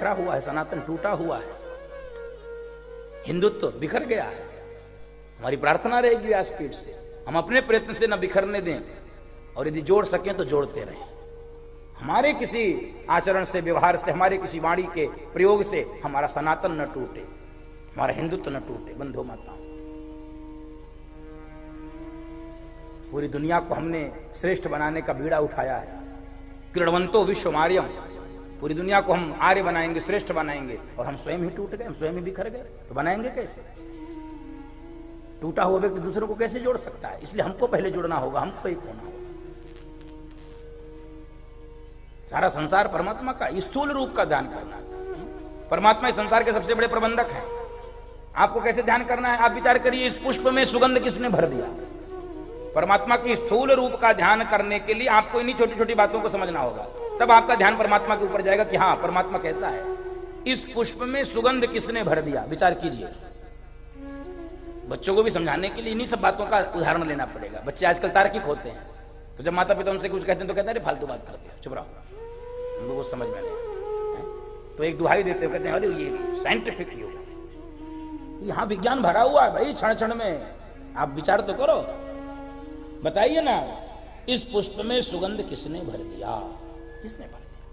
बिखरा हुआ है, सनातन टूटा हुआ है, हिंदुत्व बिखर गया है। हमारी प्रार्थना रहेगी व्यासपीठ से, हम अपने प्रयत्न से न बिखरने दें, और यदि जोड़ सकें तो जोड़ते रहें। हमारे किसी आचरण से, व्यवहार से, हमारे किसी वाणी के प्रयोग से हमारा सनातन न टूटे, हमारा हिंदुत्व न टूटे। बंधु माताओं, पूरी दुनिया को हमने श्रेष्ठ बनाने का बीड़ा उठाया है। क्रीडवंतो विश्वमार्यम, पूरी दुनिया को हम आर्य बनाएंगे, श्रेष्ठ बनाएंगे, और हम स्वयं ही टूट गए, हम स्वयं ही बिखर गए, तो बनाएंगे कैसे? टूटा हुआ व्यक्ति दूसरों को कैसे जोड़ सकता है? इसलिए हमको पहले जुड़ना होगा, हमको एक होना होगा। सारा संसार परमात्मा का, स्थूल रूप का ध्यान करना। परमात्मा इस संसार के सबसे बड़े प्रबंधक हैं। आपको कैसे ध्यान करना है? आप विचार करिए, इस पुष्प में सुगंध किसने भर दिया? परमात्मा की स्थूल रूप का ध्यान करने के लिए आपको इन्हीं छोटी छोटी बातों को समझना होगा, तब आपका ध्यान परमात्मा के ऊपर जाएगा कि हाँ, परमात्मा कैसा है। इस पुष्प में सुगंध किसने भर दिया? विचार कीजिए। बच्चों को भी समझाने के लिए इन्हीं सब बातों का उदाहरण लेना पड़ेगा। बच्चे आजकल तार्किक होते हैं, तो जब माता पिता उनसे कुछ कहते हैं तो कहते हैं, अरे फालतू बात करते हो, चुप रहो, उनको कुछ समझ में नहीं। तो एक दुहाई देते हो, कहते हैं, अरे ये साइंटिफिक युग है, यहां विज्ञान भरा हुआ है भाई, क्षण क्षण में आप विचार तो करो। बताइए ना, इस पुष्प में सुगंध किसने भर दिया? किसने भर दिया?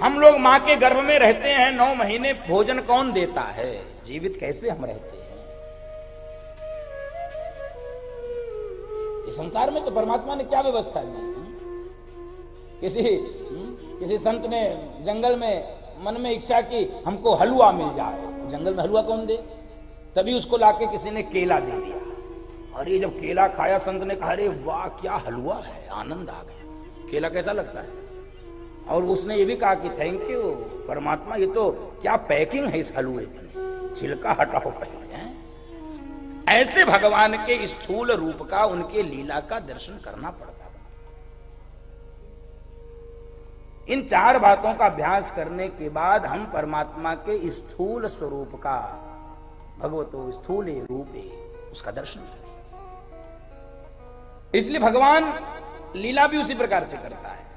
हम लोग मां के गर्भ में रहते हैं, 9 महीने भोजन कौन देता है? जीवित कैसे हम रहते हैं? इस संसार में तो परमात्मा ने क्या व्यवस्था दी? किसी संत ने जंगल में मन में इच्छा की हमको हलवा मिल जाए, जंगल में हलवा कौन दे? तभी उसको लाके किसी ने केला दे दिया। और ये जब केला खाया, संत ने कहा, अरे वाह क्या हलवा है, आनंद आ गया। केला कैसा लगता है? और उसने ये भी कहा कि थैंक यू परमात्मा, ये तो क्या पैकिंग है इस हलवे की, छिलका हटाओ पहले। ऐसे भगवान के स्थूल रूप का, उनके लीला का दर्शन करना पड़ता है। इन 4 बातों का अभ्यास करने के बाद हम परमात्मा के स्थूल स्वरूप का, भगवतो स्थूले रूपे, उसका दर्शन करें। इसलिए भगवान लीला भी उसी प्रकार से करता है।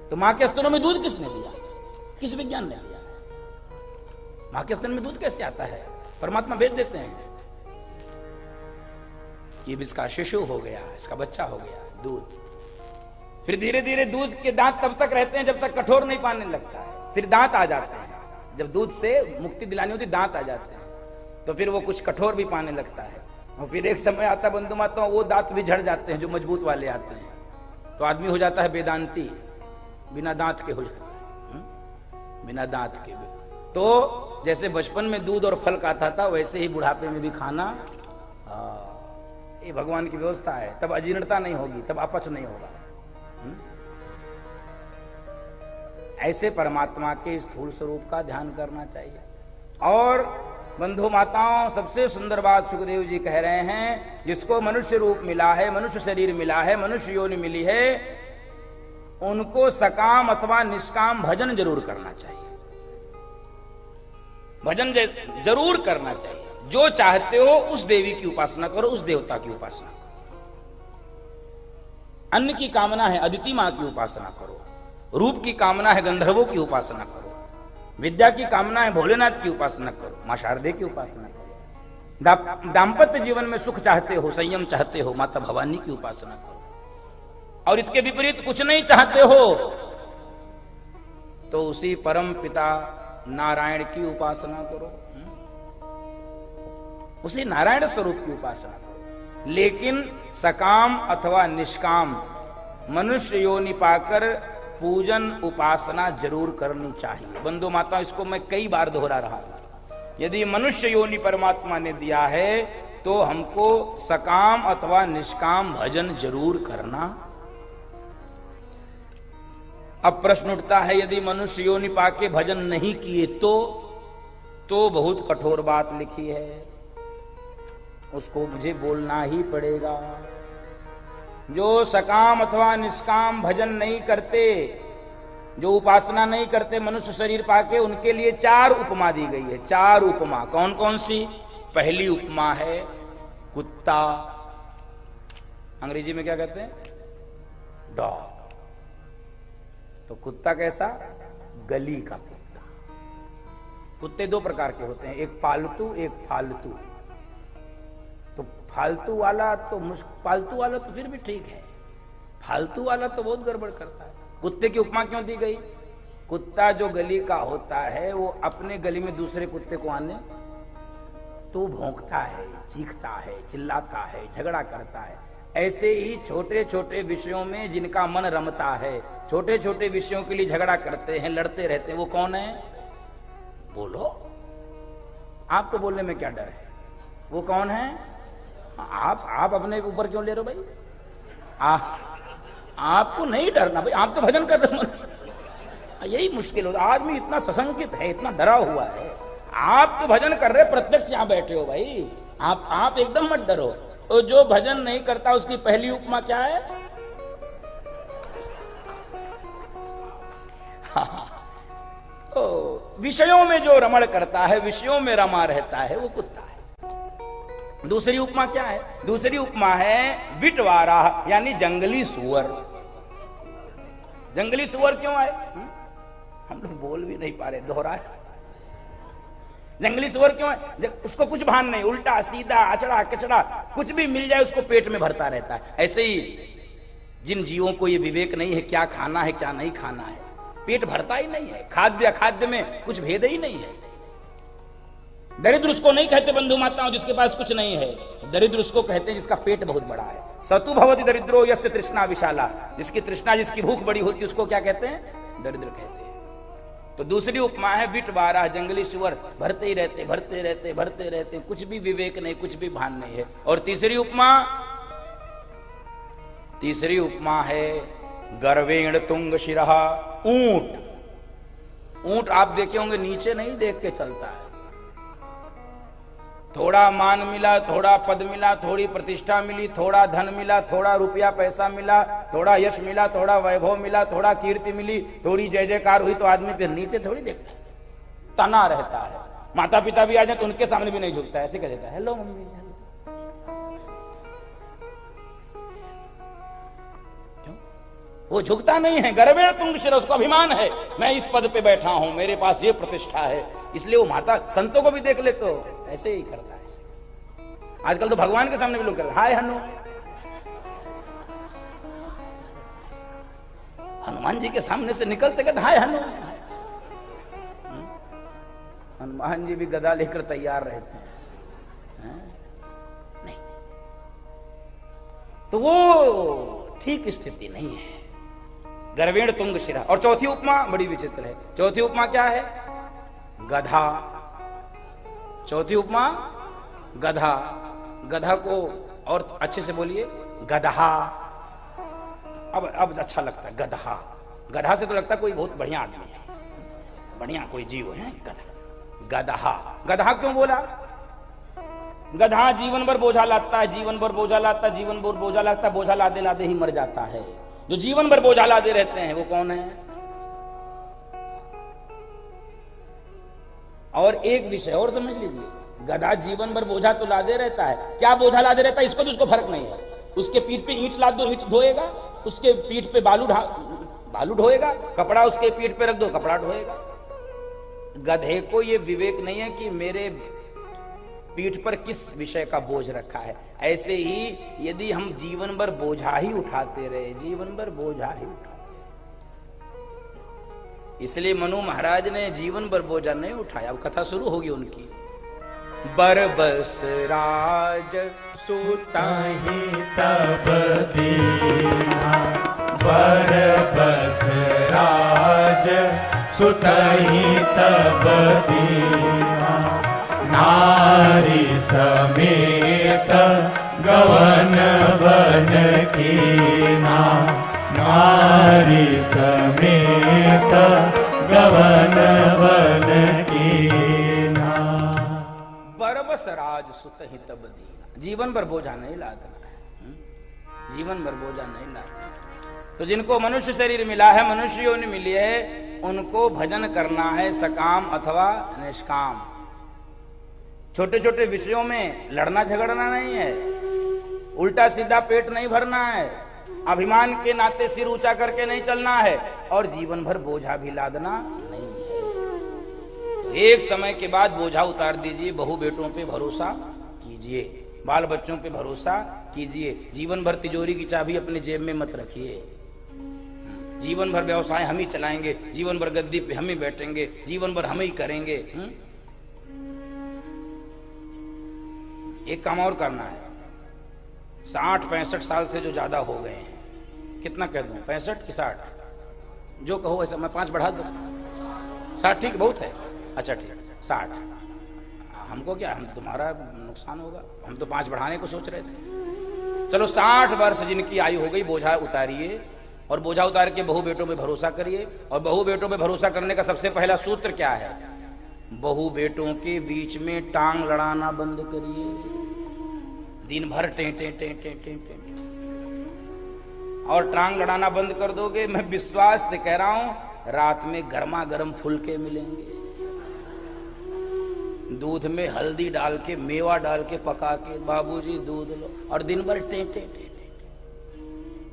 तो मां के स्तनों में दूध किसने दिया? किस विज्ञान ने दिया? मां के स्तन में दूध कैसे आता है? परमात्मा भेज देते हैं कि इसका शिशु हो गया, इसका बच्चा हो गया, दूध। फिर धीरे धीरे दूध के दांत तब तक रहते हैं जब तक कठोर नहीं पाने लगता है, फिर दांत आ जाते हैं। जब दूध से मुक्ति दिलानी होती, दांत आ जाते हैं, तो फिर वो कुछ कठोर भी पाने लगता है। और फिर एक समय आता, बंधु माताओं, वो दांत भी झड़ जाते हैं जो मजबूत वाले आते हैं, तो आदमी हो जाता है वेदांती, बिना दांत के हो जाता है, बिना दांत के भी। तो जैसे बचपन में दूध और फल खाता था, वैसे ही बुढ़ापे में भी खाना, ये भगवान की व्यवस्था है। तब अजीर्णता नहीं होगी, तब अपच नहीं होगा। ऐसे परमात्मा के स्थूल स्वरूप का ध्यान करना चाहिए। और बंधु माताओं, सबसे सुंदर बात सुखदेव जी कह रहे हैं, जिसको मनुष्य रूप मिला है, मनुष्य शरीर मिला है, मनुष्य योनि मिली है, उनको सकाम अथवा निष्काम भजन जरूर करना चाहिए। भजन जरूर करना चाहिए। जो चाहते हो उस देवी की उपासना करो, उस देवता की उपासना करो। अन्न की कामना है अदिति मां की उपासना करो, रूप की कामना है गंधर्वों की उपासना करो, विद्या की कामना है भोलेनाथ की उपासना करो, मां शारदे की उपासना करो। दाम्पत्य जीवन में सुख चाहते हो, संयम चाहते हो, माता भवानी की उपासना करो। और इसके विपरीत कुछ नहीं चाहते हो तो उसी परम पिता नारायण की उपासना करो, उसी नारायण स्वरूप की उपासना करो। लेकिन सकाम अथवा निष्काम मनुष्य योनि पाकर पूजन उपासना जरूर करनी चाहिए। बंधु माता, इसको मैं कई बार दोहरा रहा हूं। यदि मनुष्य योनि परमात्मा ने दिया है तो हमको सकाम अथवा निष्काम भजन जरूर करना। अब प्रश्न उठता है, यदि मनुष्य योनि पाके भजन नहीं किए तो बहुत कठोर बात लिखी है, उसको मुझे बोलना ही पड़ेगा। जो सकाम अथवा निष्काम भजन नहीं करते, जो उपासना नहीं करते मनुष्य शरीर पाके, उनके लिए 4 उपमा दी गई है। 4 उपमा। कौन कौन सी? पहली उपमा है कुत्ता, अंग्रेजी में क्या कहते हैं? डॉग। तो कुत्ता कैसा? गली का कुत्ता। कुत्ते दो प्रकार के होते हैं, एक पालतू एक फालतू। तो फालतू वाला तो पालतू वाला तो फिर भी ठीक है, फालतू वाला तो बहुत गड़बड़ करता है। कुत्ते की उपमा क्यों दी गई? कुत्ता जो गली का होता है वो अपने गली में दूसरे कुत्ते को आने तो भौंकता है, चीखता है, चिल्लाता है, झगड़ा करता है। ऐसे ही छोटे छोटे विषयों में जिनका मन रमता है, छोटे छोटे विषयों के लिए झगड़ा करते हैं, लड़ते रहते हैं, वो कौन है? बोलो, आपको बोलने में क्या डर है? वो कौन है? आप अपने ऊपर क्यों ले रहे हो भाई? आपको नहीं डरना भाई, आप तो भजन कर रहे हो। यही मुश्किल होता, आदमी इतना सशंकित है, इतना डरा हुआ है। आप तो भजन कर रहे, प्रत्यक्ष यहां बैठे हो भाई, आप एकदम मत डरो। तो जो भजन नहीं करता उसकी पहली उपमा क्या है? तो विषयों में जो रमण करता है, विषयों में रमा रहता है, वो कुत्ता है। दूसरी उपमा क्या है? दूसरी उपमा है बिटवारा, यानी जंगली सुअर। जंगली सुअर क्यों आए? हम लोग बोल भी नहीं पा रहे, दोहरा। जंगली सुअर क्यों है? उसको कुछ भान नहीं, उल्टा सीधा अचड़ा कचड़ा कुछ भी मिल जाए उसको पेट में भरता रहता है। ऐसे ही जिन जीवों को ये विवेक नहीं है क्या खाना है क्या नहीं खाना है, पेट भरता ही नहीं है, खाद्य अखाद्य में कुछ भेद ही नहीं है। दरिद्र उसको नहीं कहते बंधु माताओं जिसके पास कुछ नहीं है, दरिद्र उसको कहते हैं जिसका पेट बहुत बड़ा है। सतु भवति दरिद्रो यस्य तृष्णा विशाला, जिसकी तृष्णा, जिसकी भूख बड़ी होती है उसको क्या कहते हैं? दरिद्र कहते हैं। तो दूसरी उपमा है बिटवारा, जंगली सुअर, भरते ही रहते, भरते रहते, भरते रहते, कुछ भी विवेक नहीं, कुछ भी भान नहीं है। और तीसरी उपमा है गर्वेण तुंग शिरहा, ऊंट। ऊंट आप देखे होंगे नीचे नहीं देख के चलता है। थोड़ा मान मिला, थोड़ा पद मिला, थोड़ी प्रतिष्ठा मिली, थोड़ा धन मिला, थोड़ा रुपया पैसा मिला, थोड़ा यश मिला, थोड़ा वैभव मिला, थोड़ा कीर्ति मिली, थोड़ी जय जयकार हुई तो आदमी फिर नीचे थोड़ी देखता है, तना रहता है। माता पिता भी आ जाए तो उनके सामने भी नहीं झुकता है, ऐसे कह देता है हेलो मम्मी, हेलो। वो झुकता नहीं है। गर्वेण तुंग शिरः, उसको अभिमान है मैं इस पद पे बैठा हूं, मेरे पास ये प्रतिष्ठा है, इसलिए वो माता संतों को भी देख ले तो ऐसे ही करता है। आजकल तो भगवान के सामने भी लोग करते, हाय हनु, हनुमान जी के सामने से निकलते कहते हाय हनु। हनुमान जी भी गदा लेकर तैयार रहते हैं, नहीं, तो वो ठीक स्थिति नहीं है। गर्वेण तुंग शिरः। और चौथी उपमा बड़ी विचित्र है। चौथी उपमा क्या है? गधा। चौथी उपमा गधा। गधा को और अच्छे से बोलिए, गधा। अब अच्छा लगता है गधा। गधा से तो लगता है कोई बहुत बढ़िया आदमी है, बढ़िया कोई जीव है गधा। गधा। गधा क्यों बोला? गधा जीवन भर बोझा लादता है, जीवन भर बोझा लादता, जीवन भर बोझा लादता, बोझा लादे लादे ही मर जाता है। जो जीवन भर बोझा लादे रहते हैं वो कौन है? और एक विषय और समझ लीजिए, गधा जीवन भर बोझा तो लादे रहता है, क्या बोझा लादे रहता है इसको भी उसको फर्क नहीं है। उसके पीठ पे ईंट लाद दो, ईंट ढोएगा, उसके पीठ पे बालू ढोएगा, कपड़ा उसके पीठ पे रख दो, कपड़ा ढोएगा। गधे को ये विवेक नहीं है कि मेरे पीठ पर किस विषय का बोझ रखा है। ऐसे ही यदि हम जीवन भर बोझा ही उठाते रहे, जीवन भर बोझा ही उठाते, इसलिए मनु महाराज ने जीवन भर बोझा नहीं उठाया। अब कथा शुरू होगी उनकी। बरबस राज सुताहि तब दीना, बरबस राज सुताहि तब दीना, नारी समेत गवन बन कीना, नारी समेत गवन बन कीना। बरबस राज सुत ही तब दीना, जीवन भर बोझा नहीं लादना है, जीवन भर बोझा नहीं लादना। तो जिनको मनुष्य शरीर मिला है, मनुष्य योनि मिली है, उनको भजन करना है सकाम अथवा निष्काम। छोटे छोटे विषयों में लड़ना झगड़ना नहीं है, उल्टा सीधा पेट नहीं भरना है, अभिमान के नाते सिर ऊंचा करके नहीं चलना है और जीवन भर बोझा भी लादना नहीं है। तो एक समय के बाद बोझा उतार दीजिए, बहू बेटों पे भरोसा कीजिए, बाल बच्चों पे भरोसा कीजिए। जीवन भर तिजोरी की चाबी अपने जेब में मत रखिए। जीवन भर व्यवसाय हम ही चलाएंगे, जीवन भर गद्दी पे हम ही बैठेंगे, जीवन भर हम ही करेंगे। एक काम और करना है। 60-65 साल से जो ज्यादा हो गए हैं, कितना कह दूं, 65 कि 60, जो कहो ऐसा, मैं 5 बढ़ा दूं, 60 ठीक बहुत है, अच्छा ठीक 60। हमको क्या, हम तुम्हारा नुकसान होगा, हम तो 5 बढ़ाने को सोच रहे थे। चलो 60 वर्ष जिनकी आयु हो गई, बोझा उतारिए और बोझा उतार के बहू बेटों पे भरोसा करिए। और बहू बेटों पे भरोसा करने का सबसे पहला सूत्र क्या है? बहू बेटों के बीच में टांग लड़ाना बंद करिए। दिन भर टे टे टे टे टे टे और टांग लड़ाना बंद कर दोगे, मैं विश्वास से कह रहा हूं, रात में गर्मा गर्म फुलके मिलेंगे, दूध में हल्दी डाल के, मेवा डाल के पका के, बाबूजी दूध लो, और दिन भर टे टे टे।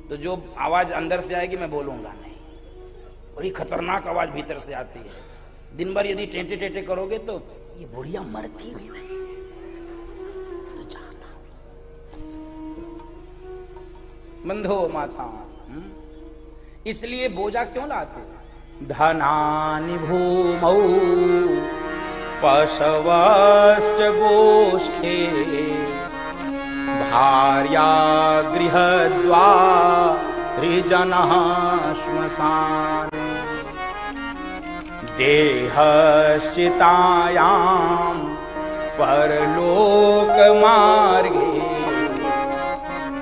तो जो आवाज अंदर से आएगी मैं बोलूंगा नहीं, बड़ी खतरनाक आवाज भीतर से आती है। दिन भर यदि टेंटे टेंटे करोगे तो ये बुढ़िया मरती भी नहीं तो चाहता बंधो माता। इसलिए बोझा क्यों लाते? धनानि भूमौ पशवश्च गोष्ठे भार्या गृहद्वारिजनः श्मशाने देहश्चितायां परलोकमार्गे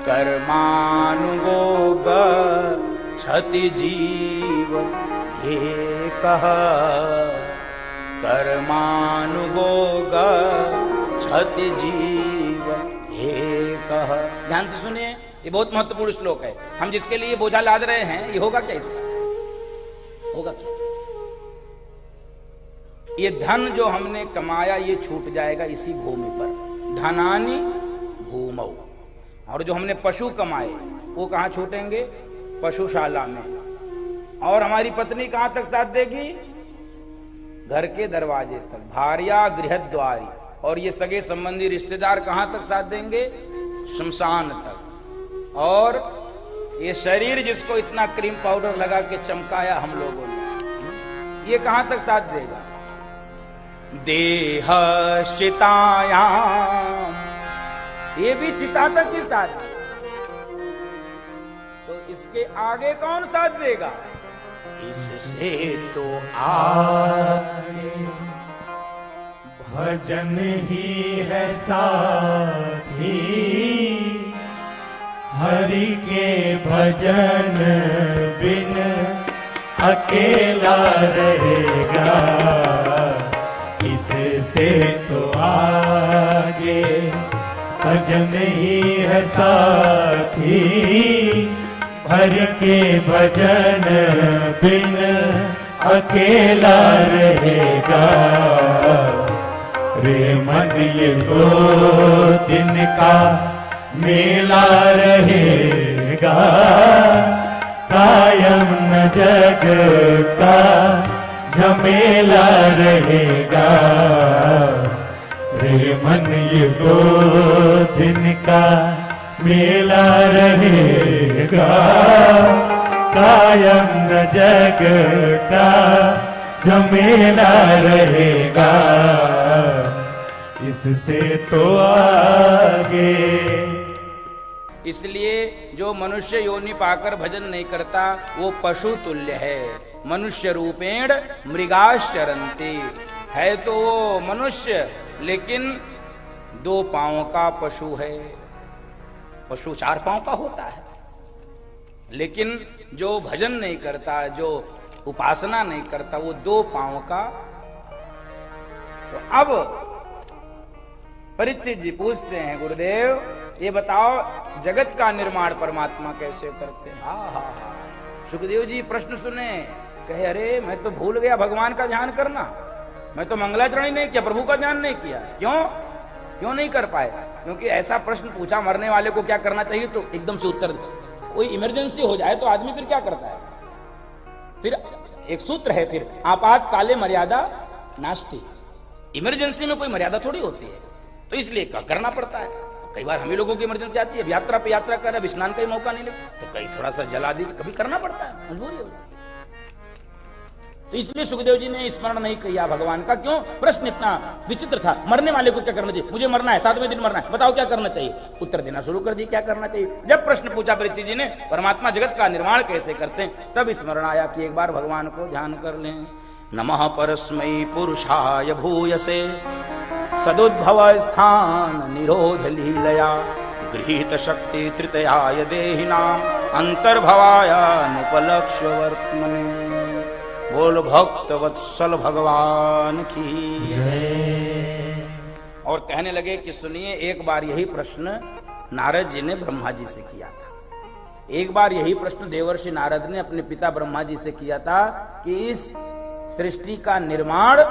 कर्मानुगो गच्छति जीव एकः कर्मानुगो गच्छति जीव एकः। ध्यान से सुनिए, ये बहुत महत्वपूर्ण श्लोक है। हम जिसके लिए बोझा लाद रहे हैं, ये होगा क्या? इसका होगा क्या? ये धन जो हमने कमाया ये छूट जाएगा इसी भूमि पर। धनानि भूमौ। और जो हमने पशु कमाए वो कहां छूटेंगे? पशुशाला में। और हमारी पत्नी कहां तक साथ देगी? घर के दरवाजे तक। भार्या गृहद्वारी। और ये सगे संबंधी रिश्तेदार कहां तक साथ देंगे? शमशान तक। और ये शरीर जिसको इतना क्रीम पाउडर लगा के चमकाया हम लोगों ने, ये कहां तक साथ देगा? देहश्चितायाम, ये भी चिता तक ही साथ। तो इसके आगे कौन साथ देगा? इससे तो आगे भजन ही है साथी, हरि के भजन बिन अकेला रहेगा। इससे तो आगे भजन ही है साथी, हरि के भजन बिन अकेला रहेगा। रे मन ये 2 दिन का मेला रहेगा, कायम न जग का झमेला रहेगा। रे मन ये 2 दिन का मेला रहेगा, कायम न जग का झमेला रहेगा। इससे तो आगे। इसलिए जो मनुष्य योनि पाकर भजन नहीं करता वो पशु तुल्य है। मनुष्य रूपेण मृगाश्चरन्ति, है तो वो मनुष्य लेकिन 2 पांव का पशु है। पशु 4 पांव का होता है, लेकिन जो भजन नहीं करता, जो उपासना नहीं करता, वो 2 पांव का। तो अब परीक्षित जी पूछते हैं, गुरुदेव ये बताओ जगत का निर्माण परमात्मा कैसे करते हैं? हा। सुखदेव जी प्रश्न सुने, कहे अरे मैं तो भूल गया भगवान का ध्यान करना, मैं तो मंगलाचरण ही नहीं किया, प्रभु का ध्यान नहीं किया। क्यों नहीं कर पाए? क्योंकि ऐसा प्रश्न पूछा, मरने वाले को क्या करना चाहिए, तो एकदम से उत्तर कोई इमरजेंसी हो जाए तो आदमी फिर क्या करता है? फिर एक सूत्र है, फिर आपातकाले मर्यादा नास्ति। इमरजेंसी में कोई मर्यादा थोड़ी होती है, तो इसलिए करना पड़ता है। कई बार हम ही लोगों की इमरजेंसी आती है, यात्रा पे यात्रा कर रहे, स्नान का ही मौका नहीं लगे तो कहीं थोड़ा सा जला दीजिए, कभी करना पड़ता है, मजबूरी हो जाती है। तो इसलिए सुखदेव जी ने स्मरण नहीं किया भगवान का। क्यों? प्रश्न इतना विचित्र था, मरने वाले को क्या करना चाहिए? मुझे मरना है, 7वें दिन मरना है, बताओ क्या करना चाहिए? उत्तर देना शुरू कर दिए क्या करना चाहिए। जब प्रश्न पूछा परीक्षित जी ने परमात्मा जगत का निर्माण कैसे करते हैं, तब स्मरण आया कि एक बार भगवान को ध्यान कर लें। नमः परस्मै पुरुषाय भूयसे सदुद्भव स्थान निरोध लीलया गृहीत शक्ति तृतीयाय देहिनाम अंतर्भवायानुपलक्ष्य वर्त्मने। बोल भक्त वत्सल भगवान की जय। और कहने लगे कि सुनिए, एक बार यही प्रश्न नारद जी ने ब्रह्मा जी से किया था। एक बार यही प्रश्न देवर्षि नारद ने अपने पिता ब्रह्मा जी से किया था कि इस सृष्टि का निर्माण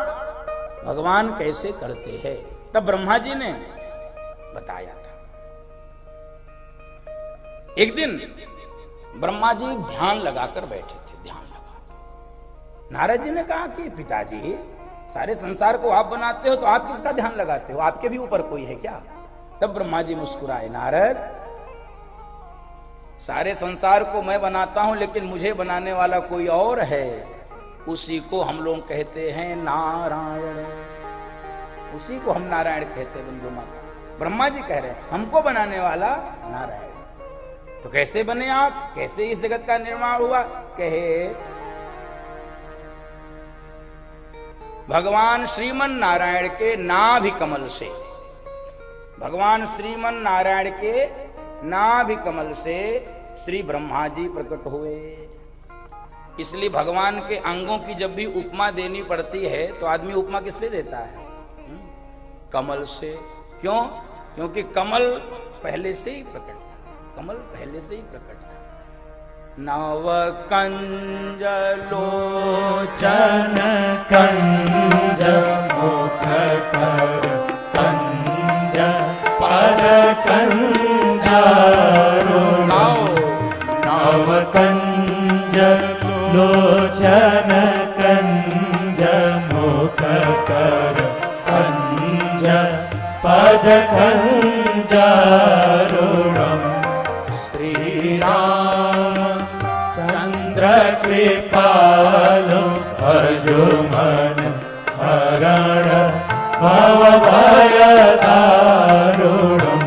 भगवान कैसे करते हैं। तब ब्रह्मा जी ने बताया था। एक दिन ब्रह्मा जी ध्यान लगाकर बैठे थे, ध्यान लगा। नारद जी ने कहा कि पिताजी, सारे संसार को आप बनाते हो तो आप किसका ध्यान लगाते हो? आपके भी ऊपर कोई है क्या? तब ब्रह्मा जी मुस्कुराए, नारद, सारे संसार को मैं बनाता हूं, लेकिन मुझे बनाने वाला कोई और है, उसी को हम लोग कहते हैं नारायण। उसी को हम नारायण कहते हैं बंधु माता। ब्रह्मा जी कह रहे हैं हमको बनाने वाला नारायण। तो कैसे बने आप? कैसे इस जगत का निर्माण हुआ? कहे भगवान श्रीमन नारायण के नाभि कमल से। भगवान श्रीमन नारायण के नाभि कमल से श्री ब्रह्मा जी प्रकट हुए। इसलिए भगवान के अंगों की जब भी उपमा देनी पड़ती है तो आदमी उपमा किससे देता है? कमल से। क्यों? क्योंकि कमल पहले से ही प्रकट था, कमल पहले से ही प्रकट था। नव कंज लोचन कंज मुख कर कंज पर कंज नव कंज लोचन कंज मुख कर कंज पद कंज श्री राम चंद्र कृपालु अर्जुमन हरण भव भय दारुणम्।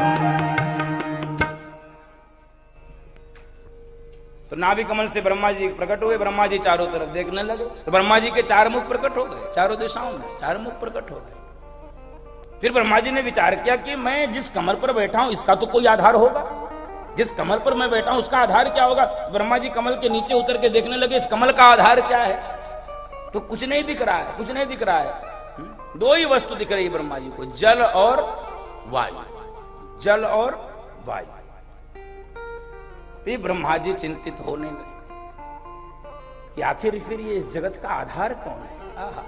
तो नाभि कमल से ब्रह्मा जी प्रकट हुए। ब्रह्मा जी चारों तरफ देखने लगे तो ब्रह्मा जी के 4 मुख प्रकट हो गए, चारों दिशाओं में 4 मुख प्रकट हो गए। फिर ब्रह्मा जी ने विचार किया कि मैं जिस कमल पर बैठा हूं इसका तो कोई आधार होगा, जिस कमल पर मैं बैठा हूं उसका आधार क्या होगा? तो ब्रह्मा जी कमल के नीचे उतर के देखने लगे इस कमल का आधार क्या है? तो कुछ नहीं दिख रहा है, कुछ नहीं दिख रहा है। 2 ही वस्तु दिख रही है ब्रह्मा जी को, जल और वायु, जल और वायु। फिर ब्रह्मा जी चिंतित होने लगे कि आखिर फिर ये इस जगत का आधार कौन है? आहा।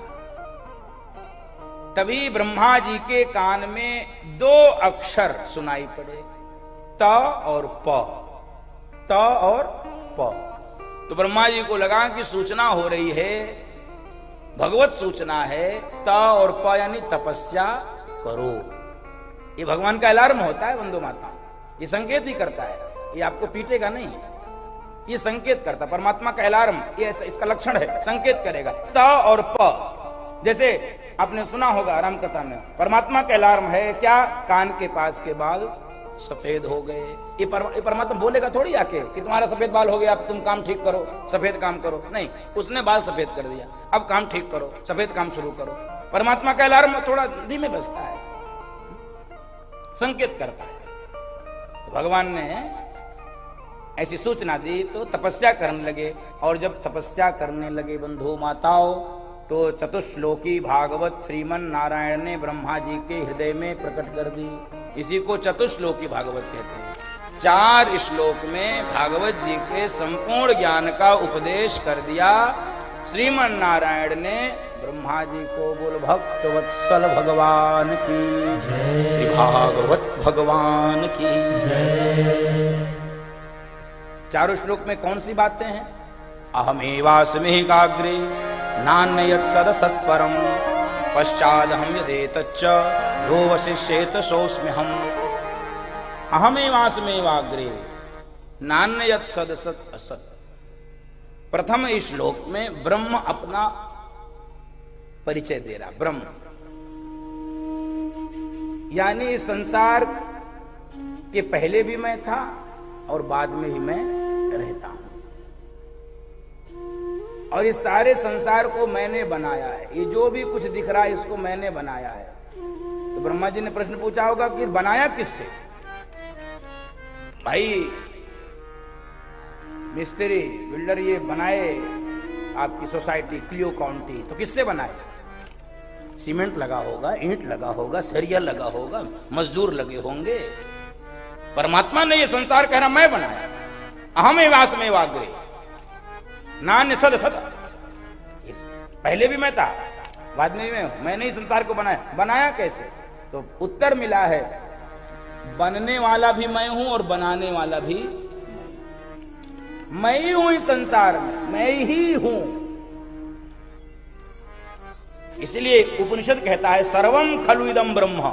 तभी ब्रह्मा जी के कान में 2 अक्षर सुनाई पड़े, त और प, त और प। तो ब्रह्मा जी को लगा कि सूचना हो रही है, भगवत सूचना है। त और प यानी तपस्या करो। ये भगवान का अलार्म होता है बंधु माता, ये संकेत ही करता है, ये आपको पीटेगा नहीं, ये संकेत करता। परमात्मा का अलार्म ये इसका लक्षण है, संकेत करेगा। त और प, जैसे आपने सुना होगा राम कथा में, परमात्मा का अलार्म है क्या? कान के पास के बाल सफेद हो गए। ये परमात्मा बोलेगा थोड़ी आके कि तुम्हारा सफेद बाल हो गया, अब तुम काम ठीक करो, सफेद काम करो। नहीं, उसने बाल सफेद कर दिया, अब काम ठीक करो, सफेद काम शुरू करो। परमात्मा का अलार्म थोड़ा धीमे बजता है, संकेत करता है। तो भगवान ने ऐसी सूचना दी तो तपस्या करने लगे। और जब तपस्या करने लगे बंधु माताओं, तो चतुश्लोकी भागवत श्रीमन नारायण ने ब्रह्मा जी के हृदय में प्रकट कर दी। इसी को चतुश्लोकी भागवत कहते हैं। 4 श्लोक में भागवत जी के संपूर्ण ज्ञान का उपदेश कर दिया श्रीमन नारायण ने ब्रह्मा जी को। बोल भक्त वत्सल भगवान की जय, श्री भागवत भगवान की जय। चारों श्लोक में कौन सी बातें हैं? अहमेवास्मिकाग्रे नान्यत् सदसत्परम पश्चादहम यदेतच्च यो वशिष्येत सोऽस्म्यहम्। अहमेवास्मिकाग्रे नान्यत् सदसत् असत्। प्रथम इस श्लोक में ब्रह्म अपना परिचय दे रहा। ब्रह्म यानी इस संसार के पहले भी मैं था और बाद में भी मैं रहता हूं, और इस सारे संसार को मैंने बनाया है। ये जो भी कुछ दिख रहा है इसको मैंने बनाया है। तो ब्रह्मा जी ने प्रश्न पूछा होगा कि बनाया किससे? भाई मिस्त्री बिल्डर ये बनाए आपकी सोसाइटी क्लियो काउंटी, तो किससे बनाए? सीमेंट लगा होगा, ईंट लगा होगा, सरिया लगा होगा, मजदूर लगे होंगे। परमात्मा ने ये संसार कह रहा मैं बनाया। अहमेवास्मिकाग्रे नान्य सद सद। पहले भी मैं था, बाद में भी मैं हूं। मैंने ही संसार को बनाया। बनाया कैसे? तो उत्तर मिला है, बनने वाला भी मैं हूं और बनाने वाला भी मैं ही हूं। इस संसार में मैं ही हूं। इसलिए उपनिषद कहता है सर्वम खलु इदं ब्रह्म।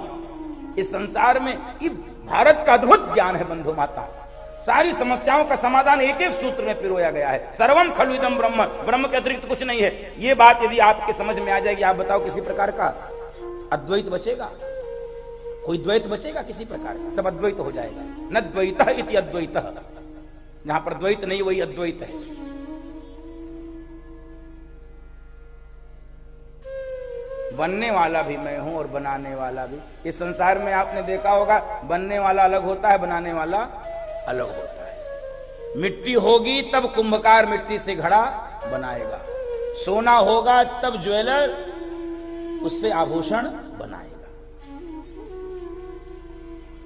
इस संसार में ये भारत का अद्भुत ज्ञान है बंधु माता। सारी समस्याओं का समाधान एक एक सूत्र में पिरोया गया है। सर्वम खलु इदं ब्रह्म। ब्रह्म के अतिरिक्त कुछ नहीं है। ये बात यदि आपके समझ में आ जाएगी, आप बताओ किसी प्रकार का अद्वैत बचेगा? कोई द्वैत बचेगा किसी प्रकार का? सब अद्वैत हो जाएगा। न द्वैतः इति अद्वैतः। जहां पर द्वैत नहीं वही अद्वैत है। बनने वाला भी मैं हूं और बनाने वाला भी। इस संसार में आपने देखा होगा बनने वाला अलग होता है, बनाने वाला अलग होता है। मिट्टी होगी तब कुंभकार मिट्टी से घड़ा बनाएगा। सोना होगा तब ज्वेलर उससे आभूषण बनाएगा।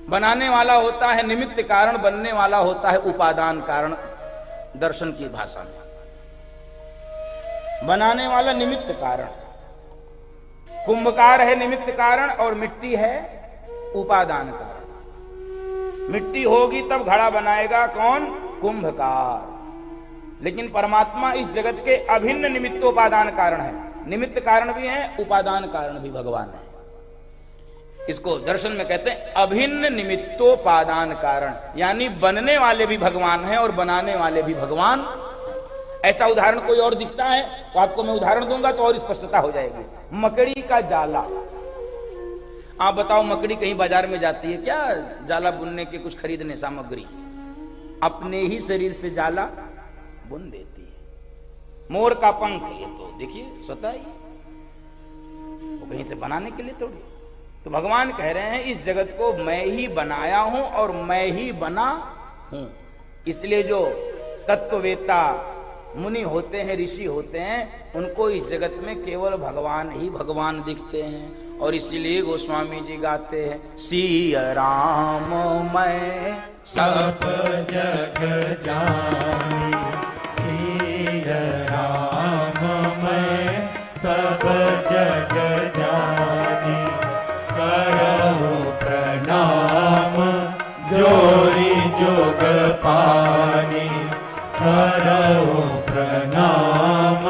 बनाने वाला होता है निमित्त कारण, बनने वाला होता है उपादान कारण। दर्शन की भाषा में बनाने वाला निमित्त कारण, कुंभकार है निमित्त कारण और मिट्टी है उपादान कारण। मिट्टी होगी तब घड़ा बनाएगा कौन? कुंभकार। लेकिन परमात्मा इस जगत के अभिन्न निमित्तोपादान कारण है। निमित्त कारण भी है, उपादान कारण भी भगवान है। इसको दर्शन में कहते हैं अभिन्न निमित्तोपादान कारण, यानी बनने वाले भी भगवान हैं और बनाने वाले भी भगवान। ऐसा उदाहरण कोई और दिखता है तो आपको मैं उदाहरण दूंगा तो और स्पष्टता हो जाएगी। मकड़ी का जाला। आप बताओ मकड़ी कहीं बाजार में जाती है क्या जाला बुनने के कुछ खरीदने सामग्री? अपने ही शरीर से जाला बुन देती है। मोर का पंख, ये तो देखिए स्वतः ही, वो कहीं से बनाने के लिए थोड़ी। तो भगवान कह रहे हैं इस जगत को मैं ही बनाया हूं और मैं ही बना हूं। इसलिए जो तत्ववेत्ता मुनि होते हैं, ऋषि होते हैं, उनको इस जगत में केवल भगवान ही भगवान दिखते हैं। और इसीलिए गोस्वामी जी गाते हैं सिया राम मैं सब जग जानी, सिया राम मैं सब जग जानी। करहु प्रणाम जोरी जोग पानी, करहु प्रणाम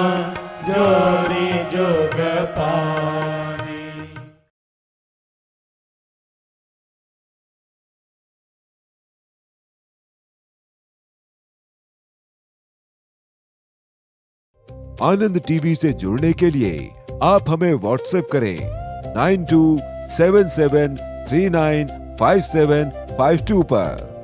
जोरी जोग पानी। आनंद टीवी से जुड़ने के लिए आप हमें व्हाट्सएप करें 9277395752 पर।